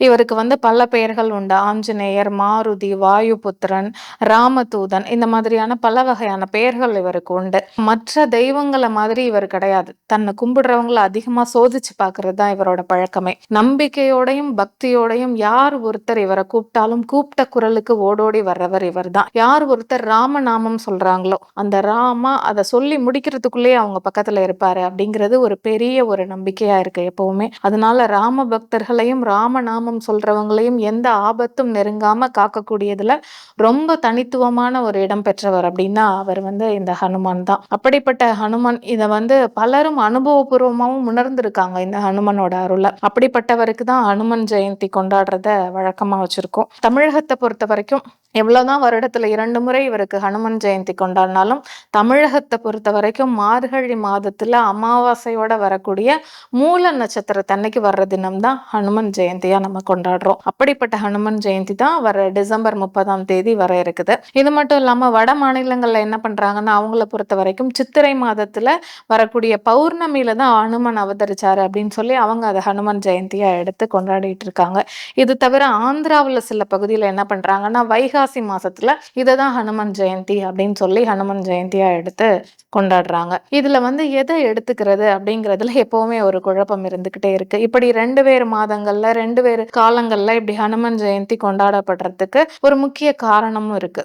இவருக்கு பல பெயர்கள் உண்டு. ஆஞ்சநேயர், மாருதி, வாயுபுத்திரன், ராமதூதன் இந்த மாதிரியான பல வகையான பெயர்கள் இவருக்கு உண்டு. மற்ற தெய்வங்கள மாதிரி இவர் கிடையாது. தன்னை கும்பிடுறவங்கள அதிகமா சோதிச்சு பார்க்கிறது தான் இவரோட பழக்கமே. நம்பிக்கையோடையும் பக்தியோடையும் யார் ஒருத்தர் இவரை கூப்பிட்டாலும் கூப்பிட்ட குரலுக்கு ஓடோடி வர்றவர் இவர்தான். யார் ஒருத்தர் ராமநாமம் சொல்றாங்களோ அந்த ராமா அதை சொல்லி முடிக்கிறதுக்குள்ளேயே அவங்க பக்கத்துல இருப்பாரு அப்படிங்கிறது ஒரு பெரிய ஒரு நம்பிக்கையா இருக்கு எப்பவுமே. அதனால ராம பக்தர்களையும் ராமநாமம் சொல்றவங்களையும் எந்த ஆபத்தும் நெருங்காம காக்கக்கூடியதுல ரொம்ப தனித்துவமான ஒரு இடம் பெற்றவர் அப்படின்னா அவர் இந்த ஹனுமான் தான். அப்படிப்பட்ட ஹனுமான் இதை பலரும் அனுபவபூர்வமாகவும் உணர்ந்திருக்காங்க இந்த ஹனுமனோட அருளை. அப்படிப்பட்டவருக்கு தான் ஹனுமன் ஜெயந்தி கொண்டாடுறத வழக்கமா வச்சிருக்கோம். தமிழகத்தை பொறுத்த வரைக்கும் எவ்வளவுதான் வருடத்துல 2 முறை இவருக்கு ஹனுமன் ஜெயந்தி கொண்டாடினாலும் தமிழகத்தை பொறுத்த வரைக்கும் மார்கழி மாதத்துல அமாவாசையோட வரக்கூடிய மூல நட்சத்திரத்தன்னைக்கு வர்ற தினம் தான் ஹனுமன் ஜெயந்தியா நம்ம கொண்டாடுறோம். அப்படிப்பட்ட ஹனுமன் ஜெயந்தி தான் வர டிசம்பர் 30ஆம் தேதி வர இருக்குது. இது மட்டும் இல்லாம வட மாநிலங்கள்ல என்ன பண்றாங்கன்னா அவங்கள பொறுத்த வரைக்கும் சித்திரை மாதத்துல வரக்கூடிய பௌர்ணமியில தான் ஹனுமன் அவதரிச்சாரு அப்படின்னு சொல்லி அவங்க அதை ஹனுமன் ஜெயந்தியா எடுத்து கொண்டாடிட்டு இருக்காங்க. இது தவிர ஆந்திராவுல சில பகுதியில என்ன பண்றாங்கன்னா வைகாசி மாசத்துல இததான் ஹனுமன் ஜெயந்தி அப்படின்னு சொல்லி ஹனுமன் ஜெயந்தியா எடுத்து கொண்டாடுறாங்க. இதுல எதை எடுத்துக்கிறது அப்படிங்கிறதுல எப்பவுமே ஒரு குழப்பம் இருந்துகிட்டே இருக்கு. இப்படி 2 வேறு மாதங்கள்ல 2 வேறு காலங்கள்ல இப்படி ஹனுமன் ஜெயந்தி கொண்டாடப்படுறதுக்கு ஒரு முக்கிய காரணமும் இருக்கு.